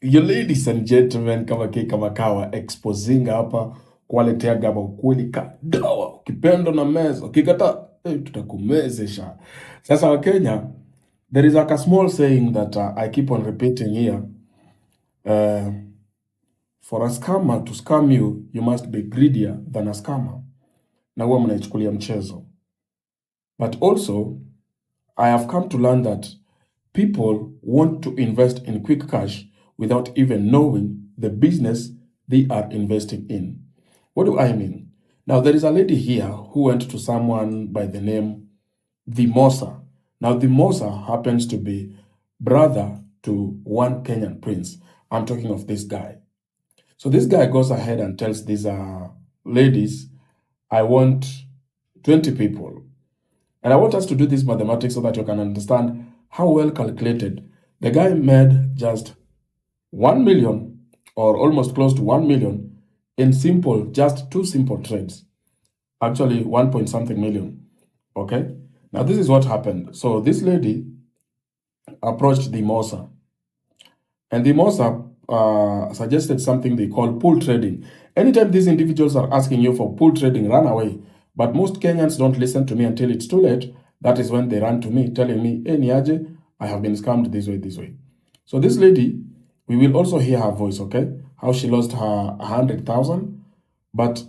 Your ladies and gentlemen, kama 𝐾𝐈𝐒𝐿 exposing hapa kuwaletea gaba ukweli kadawa. Ukipenda na meza, ukikata tutakumezesha. Sasa Wakenya, there is like a small saying that I keep on repeating here. For a scammer to scam you, you must be greedier than a scammer. Na huwa mnaichukulia mchezo. But also, I have come to learn that people want to invest in quick cash without even knowing the business they are investing in. What do I mean? Now, there is a lady here who went to someone by the name the Mosa. Now, the Mosa happens to be brother to one Kenyan prince. I'm talking of this guy. So this guy goes ahead and tells these ladies, I want 20 people. And I want us to do this mathematics so that you can understand how well calculated. The guy made just 1 million or almost close to 1 million in just two simple trades. Actually, 1 point something million. Okay. Now, this is what happened. So this lady approached the Mosa. And the Mosa suggested something they call pool trading. Anytime these individuals are asking you for pool trading, run away. But most Kenyans don't listen to me until it's too late. That is when they run to me, telling me, hey, Niaje, I have been scammed this way. So this lady, we will also hear her voice, okay? How she lost her 100,000. But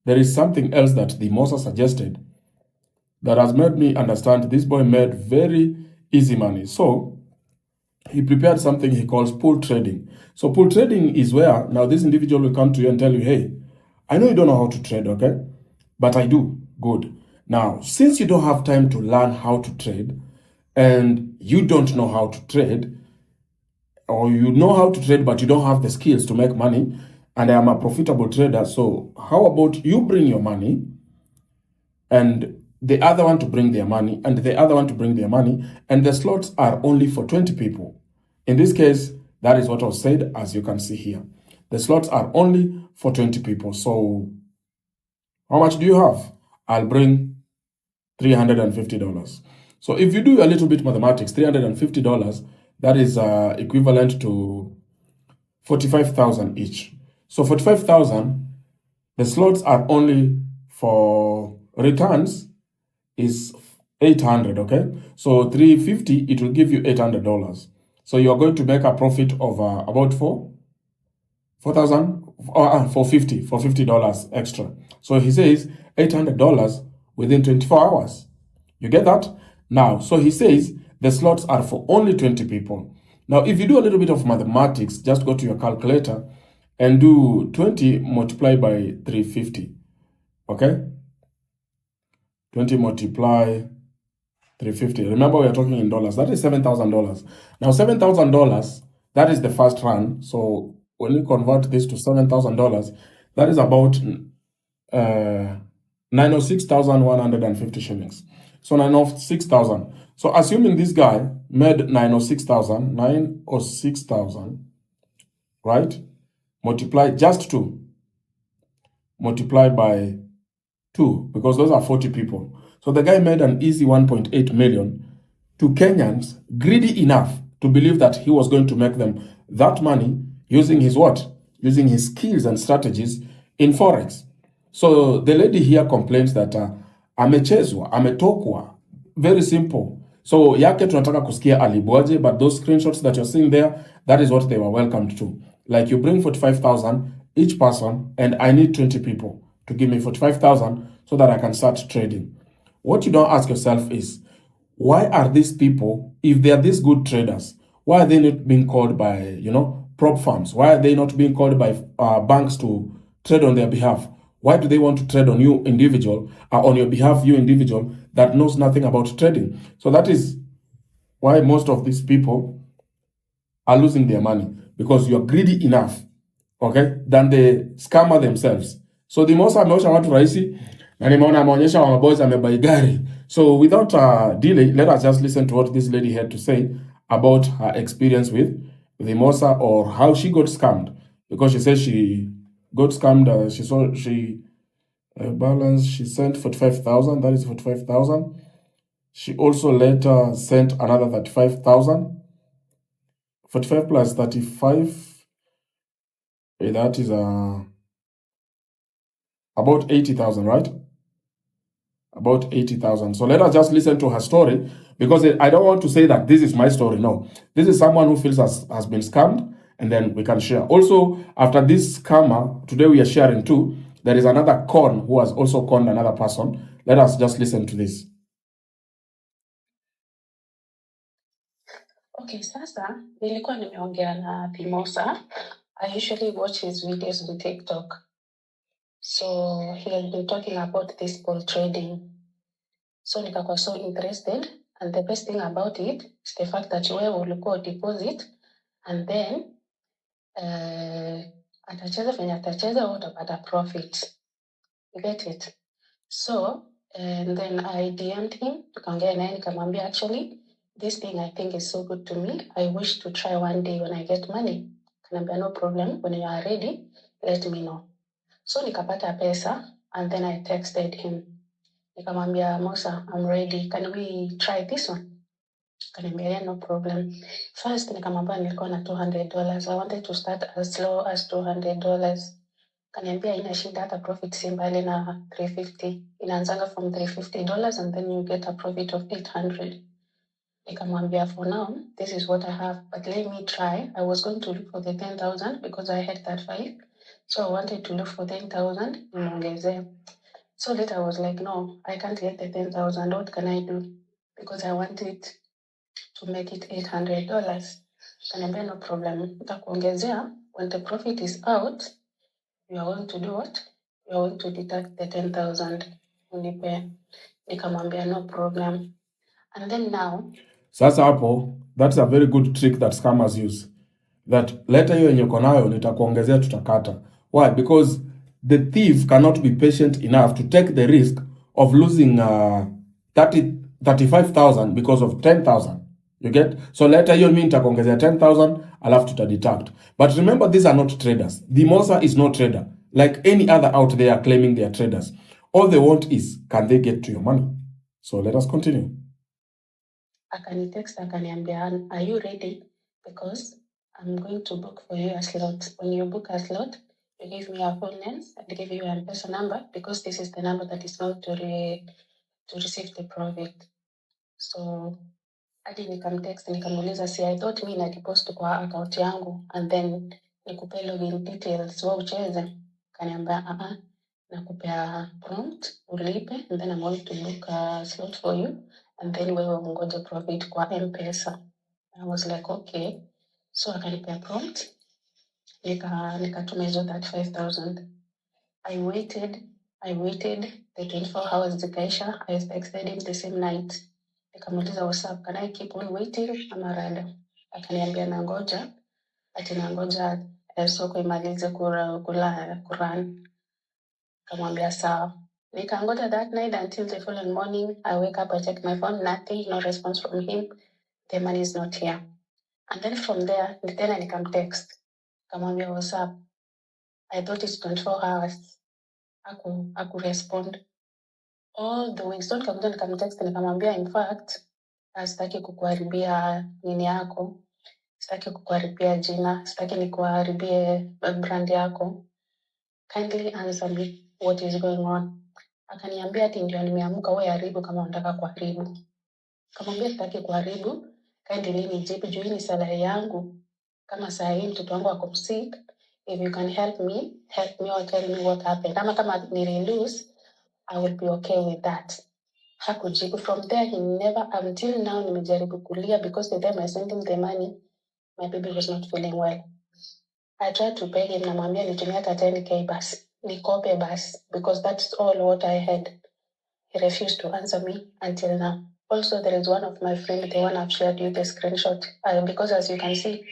there is something else that the Mosa suggested that has made me understand this boy made very easy money. So he prepared something he calls pool trading. So pool trading is where now this individual will come to you and tell you, hey, I know you don't know how to trade, okay? But I do. Good. Now, since you don't have time to learn how to trade and you don't know how to trade, or you know how to trade but you don't have the skills to make money, and I am a profitable trader, so how about you bring your money and the other one to bring their money and the other one to bring their money, and the slots are only for 20 people. In this case, that is what was said, as you can see here. The slots are only for 20 people. So how much do you have? I'll bring $350. So if you do a little bit mathematics, $350, that is equivalent to 45,000 each. So 45,000, the slots are only for returns is 800, okay? So 350, it will give you $800. So you're going to make a profit of about $450 extra. So he says $800 within 24 hours. You get that? Now, so he says the slots are for only 20 people. Now, if you do a little bit of mathematics, just go to your calculator and do 20 multiplied by 350, okay? 20 multiply 350. Remember, we are talking in dollars. That is $7,000. Now, $7,000, that is the first run. So when you convert this to $7,000, that is about 906,150 shillings. So 906,000. So assuming this guy made 906,000, right? Multiply just 2. Multiply by 2, because those are 40 people. So the guy made an easy 1.8 million to Kenyans, greedy enough to believe that he was going to make them that money using his what? Using his skills and strategies in Forex. So the lady here complains that amechezwa, ametokwa. Very simple. So yake tunataka kusikia alibwaje, but those screenshots that you're seeing there, that is what they were welcomed to. Like you bring 45,000 each person, and I need 20 people to give me 45,000 so that I can start trading. What you don't ask yourself is, why are these people, if they are these good traders, why are they not being called by, prop firms? Why are they not being called by banks to trade on their behalf? Why do they want to trade on you individual, on your behalf, you individual that knows nothing about trading? So that is why most of these people are losing their money, because you are greedy enough, okay, than the scammer themselves. So the Mosa ameosha watu rahisi, na nimeona ameonyesha wa boys amebai gari. So without delay, let us just listen to what this lady had to say about her experience with the Mosa, or how she got scammed. Because she says she got scammed, she balance, she sent 45,000, that is 45,000. She also later sent another 35,000. 45 plus 35 That is about 80,000, right? About 80,000. So let us just listen to her story, because I don't want to say that this is my story. No, this is someone who feels has been scammed, and then we can share. Also, after this scammer, today we are sharing too, there is another con who has also conned another person. Let us just listen to this. Okay, sasa nilikuwa nimeongea na Mosa. I usually watch his videos on TikTok. So he has been talking about this ball trading. So nikakuwa so interested, and the best thing about it is the fact that wewe ulikuwa deposit and then atacheza venye atacheza utapata profit. You get it? So and then I DM'd him, tukaongea naye nikamwambia, actually this thing I think is so good to me. I wish to try one day when I get money. Kanambia, no problem, when you are ready, let me know. So nikapata pesa, and then I texted him. Nikamwambia, Mosa, I'm ready. Can we try this one? Kanambia, yeah, no problem. First nikamwambia nilikuwa na $200. I wanted to start as low as $200. Kaniambia ina shida, hata profit si mbali na 350. Inaanzanga from $350 and then you get a profit of 800. Nikamwambia, for now, this is what I have, but let me try. I was going to look for the 10,000 because I had that file. So I wanted to look for 10,000 niongezee. So later I was like, no, I can't get the 10,000. What can I do? Because I wanted to make it $800. Kaniambia, no problem. Nitakuongezea when the profit is out. You are going to do what? You are going to deduct the 10,000. Unipe. Nikamwambia, no problem. And then now. Sasa hapo, that's a very good trick that scammers use. That later hiyo yenye uko nayo nitakuongezea, tutakata. Why? Because the thief cannot be patient enough to take the risk of losing 35,000 because of 10,000. You get? So later hiyo mimi nitakuongezea 10,000 alafu tutadeduct. But remember, these are not traders. The Mosa is not trader. Like any other out there claiming they are traders. All they want is, can they get to your money? So let us continue. Akanitext akaniambia, are you ready? Because I'm going to book for you a slot. When you book a slot, you give me your full names and give you your person number, because this is the number that is going to receive the profit. So hadi nikamtext nikamuuliza, si I thought mimi na deposit kwa account yangu and then nikupe login details wewe ucheze. Kaniambia nakupea prompt ulipe, and then I'm going to book a slot for you, and then wewe ungoje profit kwa M-Pesa. I was like, okay. So akanipea prompt, nikatuma hizo 35,000. I waited the 24 hours zikaisha. I texted him the same night. Nikamuuliza, what's up? Can I keep on waiting ama rada? Akaniambia nangoja, ati nangoja soko imalize kuran. Nikamwambia sawa. Nikangoja that night until the following morning. I wake up, I check my phone, nothing, no response from him. The money is not here. And then from there, tena nikamtext. Nikamwambia, what's up? I thought it's 24 hours. Aku respond. All the way. So nikakuja nikamtext nikamwambia, in fact, sitaki kukuharibia nini yako. Sitaki kukuharibia jina. Sitaki nikuharibie brand yako. Kindly answer me what is going on. Akaniambia ati ndio nimeamka, wewe haribu kama unataka kuharibu. Kamwambia sitaki kuharibu, kindly nijibu juu ni salary yangu. Kama saa hii mtoto wangu ako sick, if you can help me or tell me what happened. Kama ni lose, I will be okay with that. Hakujibu. From there he never, until now nimejaribu kulia, because the time I sent him the money, my baby was not feeling well. I tried to pay him, namwambia nitumie hata 10K basi, nikope basi, because that's all what I had. He refused to answer me until now. Also, there is one of my friends, the one I've shared you the screenshot, because as you can see,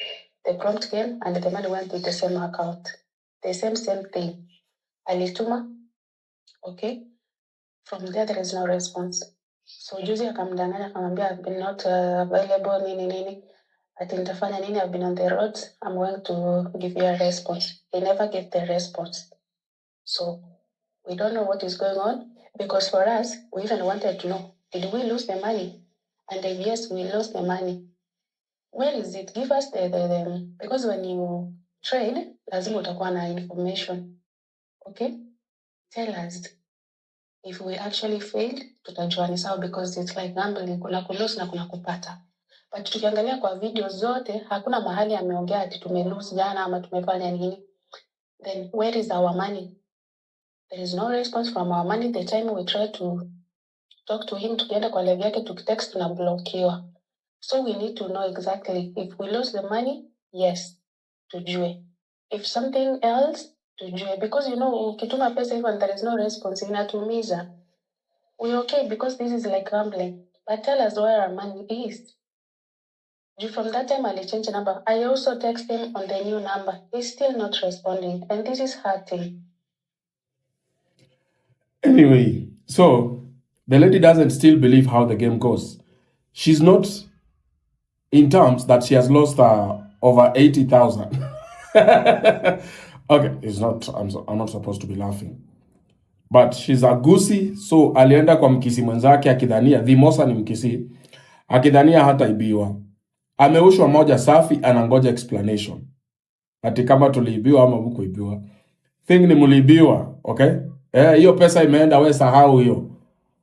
the prompt came and the money went to the same account. The same thing. Alituma, okay? From there is no response. So juzi akamdanganya akamwambia, I've been not available, nini. Ati nitafanya nini, I've been on the road, I'm going to give you a response. He never gave the response. So we don't know what is going on, because for us, we even wanted to know, did we lose the money? And if yes, we lost the money. Where is it? Give us the because when you trade, lazima utakuwa na information. Okay? Tell us. If we actually failed, tutajua ni sawa, because it's like gambling, kuna kulose na kuna kupata. But tukiangalia kwa video zote, hakuna mahali ameongea ati tumelose jana ama tumefanya nini. Then where is our money? There is no response from our money. The time we try to talk to him, tukienda kwa live yake, tukitext na blokiwa. So we need to know exactly if we lose the money, yes, tujue. If something else, tujue. Because ukituma pesa even there is no response, inatumiza. We're okay because this is like gambling. But tell us where our money is. From that time, I'll change the number. I also text him on the new number. He's still not responding. And this is hurting. Anyway, so the lady doesn't still believe how the game goes. She's not in terms that she has lost over 80,000. Okay, it's not. I'm not supposed to be laughing. But she's a goosey, so alienda kwa mkisi mwenzake akidhania, Mosa ni mkisi, akidhania hataibiwa. Ameushwa moja safi, anangoja explanation. Ati kama tuliibiwa ama hukuibiwa. Thing ni muliibiwa, okay? Hiyo pesa imeenda, we sahau hiyo.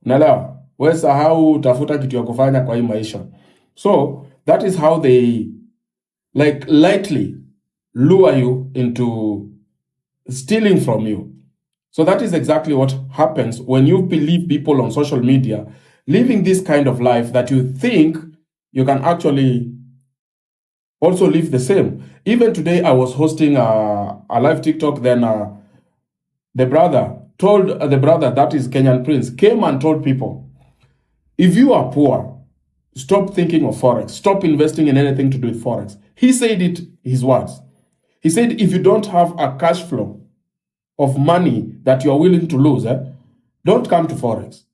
Unaelewa? We sahau, utafuta kitu ya kufanya kwa hii maisha. So, that is how they lightly lure you into stealing from you. So that is exactly what happens when you believe people on social media living this kind of life that you think you can actually also live the same. Even today, I was hosting a live TikTok, then the brother that is Kenyan Prince came and told people, if you are poor, stop thinking of Forex, stop investing in anything to do with Forex. He said it, his words. He said, if you don't have a cash flow of money that you are willing to lose, don't come to Forex.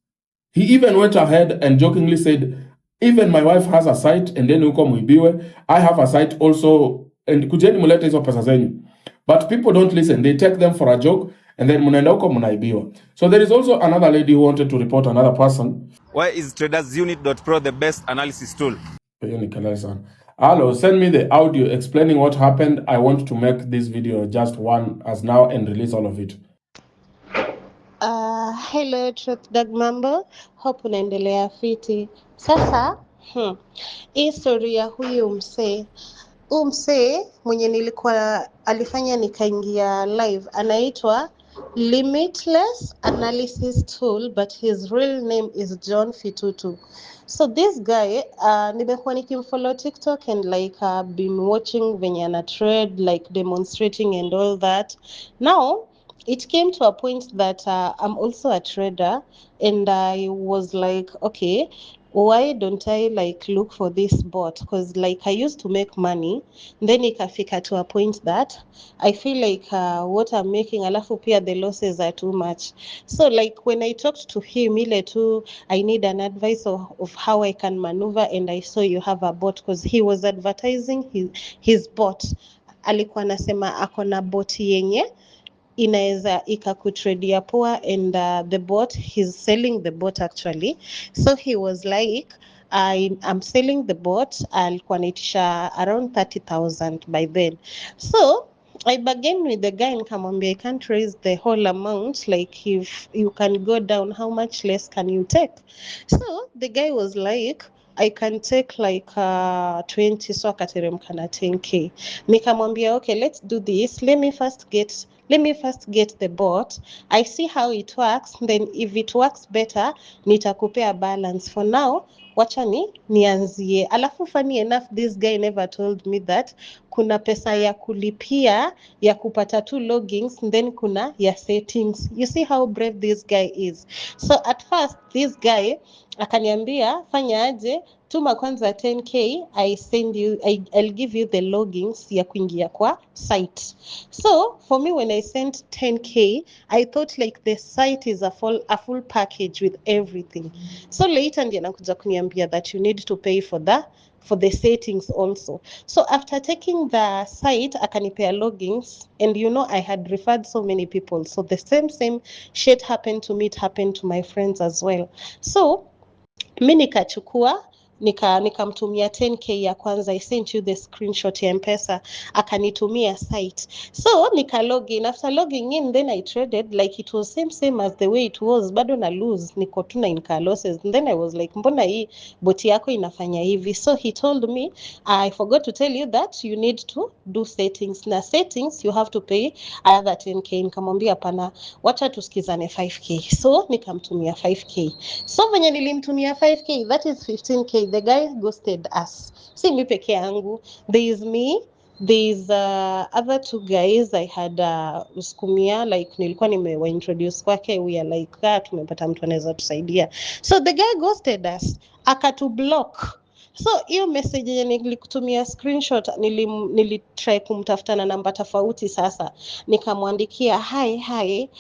He even went ahead and jokingly said, even my wife has a site and then uko muibiwe. I have a site also and kujeni mulete hizo pesa zenyu. But people don't listen. They take them for a joke and then munaenda huko munaibiwa. So there is also another lady who wanted to report another person. Why is tradersunit.pro the best analysis tool? Hello, send me the audio explaining what happened. I want to make this video just one as now and release all of it. Hello Truth Dog Mambo, hope unaendelea fiti. Sasa hii story ya huyu msee mwenye nilikuwa alifanya nikaingia live, anaitwa Limitless analysis tool, but his real name is John Fitutu. So this guy nimekuwa nikimfollow TikTok and been watching venye ana trade, like demonstrating and all that. Now it came to a point that I'm also a trader, and I was like, okay, why don't I look for this bot? Because I used to make money, then ikafika to a point that I feel like what I'm making, alafu pia the losses are too much. So when I talked to him, ile tu I need an advice of how I can maneuver, and I saw you have a bot, because he was advertising his bot. Alikuwa nasema akona bot yenye inaweza ikakutradia poa, and the bot, he's selling the bot actually. So he was like, I'm selling the bot, alikuwa naitisha around 30,000 by then. So I bargained with the guy nikamwambia, I can't raise the whole amount, if you can go down, how much less can you take? So the guy was like, I can take 20, so akateremka na 10k. Nikamwambia, okay, let's do this. Let me first get the bot. I see how it works, then if it works better, nitakupea balance. For now, wacha nianzie. Alafu funny enough, this guy never told me that kuna pesa ya kulipia ya kupata tu logins, then kuna ya settings. You see how brave this guy is. So at first, this guy akaniambia, fanya aje, tuma kwanza 10k, I'll give you the logins ya kuingia kwa site. So for me, when I sent 10k, I thought the site is a full package with everything. So later ndiye anakuja kuniambia that you need to pay for the settings also. So after taking the site, akanipea logins, and I had referred so many people. So the same shit happened to me, it happened to my friends as well. So mi nikachukua nikamtumia 10k ya kwanza. I sent you the screenshot ya M-Pesa, akanitumia site. So nika log in. After logging in, then I traded like it was same as the way it was, bado na lose, niko tu na incur losses. And then I was like, mbona hii boti yako inafanya hivi? So he told me, I forgot to tell you that you need to do settings. Na settings you have to pay another 10k. Nikamwambia pana, wacha tusikizane 5k. So nikamtumia 5k. So venye nilimtumia 5k, that is 15k. The guy ghosted us. Si mi peke yangu. There is me, there's other two guys I had usukumia, like nilikuwa nimewa introduce kwake, we are like tumepata mtu anaweza tusaidia. So the guy ghosted us, akatu block. So hiyo message yenye nilikutumia screenshot, nilitry kumtafuta na namba tofauti. Sasa nikamwandikia hi,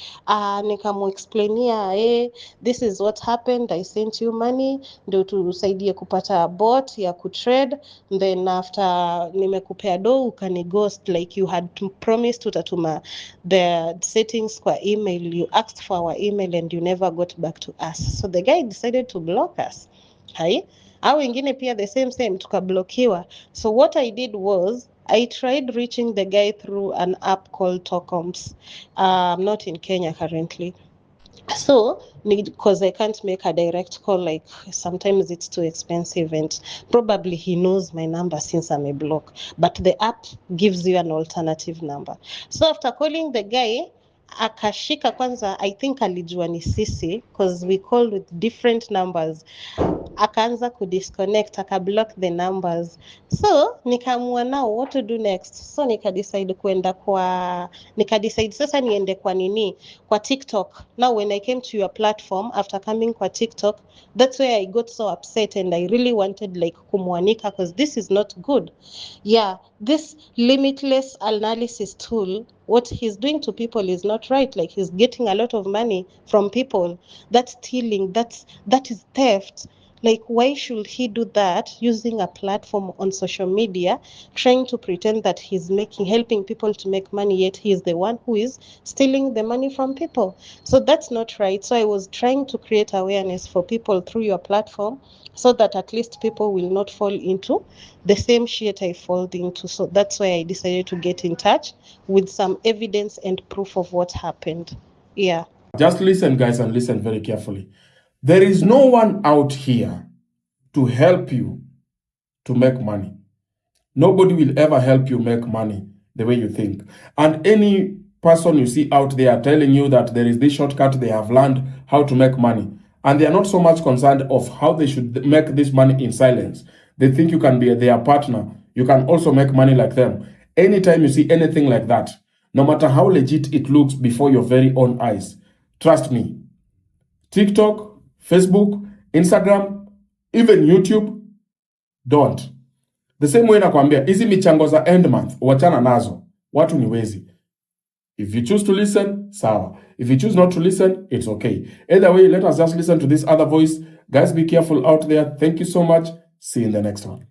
nikamuexplainia this is what happened, I sent you money ndio tusaidie kupata bot ya kutrade, then after nimekupea do ukani ghost, like you had promised utatuma the settings kwa email, you asked for our email and you never got back to us. So the guy decided to block us. Au wengine pia the same tukablokiwa. So what I did was I tried reaching the guy through an app called 𝐶𝐶𝐶. I'm not in Kenya currently. So because I can't make a direct call, like sometimes it's too expensive, and probably he knows my number since I'm a block, but the app gives you an alternative number. So after calling the guy, akashika kwanza, I think alijua ni sisi because we call with different numbers. Akaanza kudisconnect, akablock the numbers. So nikaamua now what to do next. So nikadecide sasa niende kwa nini, kwa TikTok. Now when I came to your platform after coming kwa TikTok, that's where I got so upset and I really wanted like kumwanika because this is not good. Yeah, this limitless analysis tool, what he's doing to people is not right. Like he's getting a lot of money from people. That's stealing, that is theft. Like, why should he do that using a platform on social media, trying to pretend that he's helping people to make money, yet he's the one who is stealing the money from people? So that's not right. So I was trying to create awareness for people through your platform so that at least people will not fall into the same shit I fall into. So that's why I decided to get in touch with some evidence and proof of what happened. Yeah. Just listen, guys, and listen very carefully. There is no one out here to help you to make money. Nobody will ever help you make money the way you think. And any person you see out there telling you that there is this shortcut, they have learned how to make money, and they are not so much concerned of how they should make this money in silence. They think you can be their partner. You can also make money like them. Anytime you see anything like that, no matter how legit it looks before your very own eyes, trust me, TikTok, Facebook, Instagram, even YouTube, don't. The same way nakwambia, hizi michango za end month, wachana nazo. Watu ni wezi. If you choose to listen, sawa. If you choose not to listen, it's okay. Either way, let us just listen to this other voice. Guys, be careful out there. Thank you so much. See you in the next one.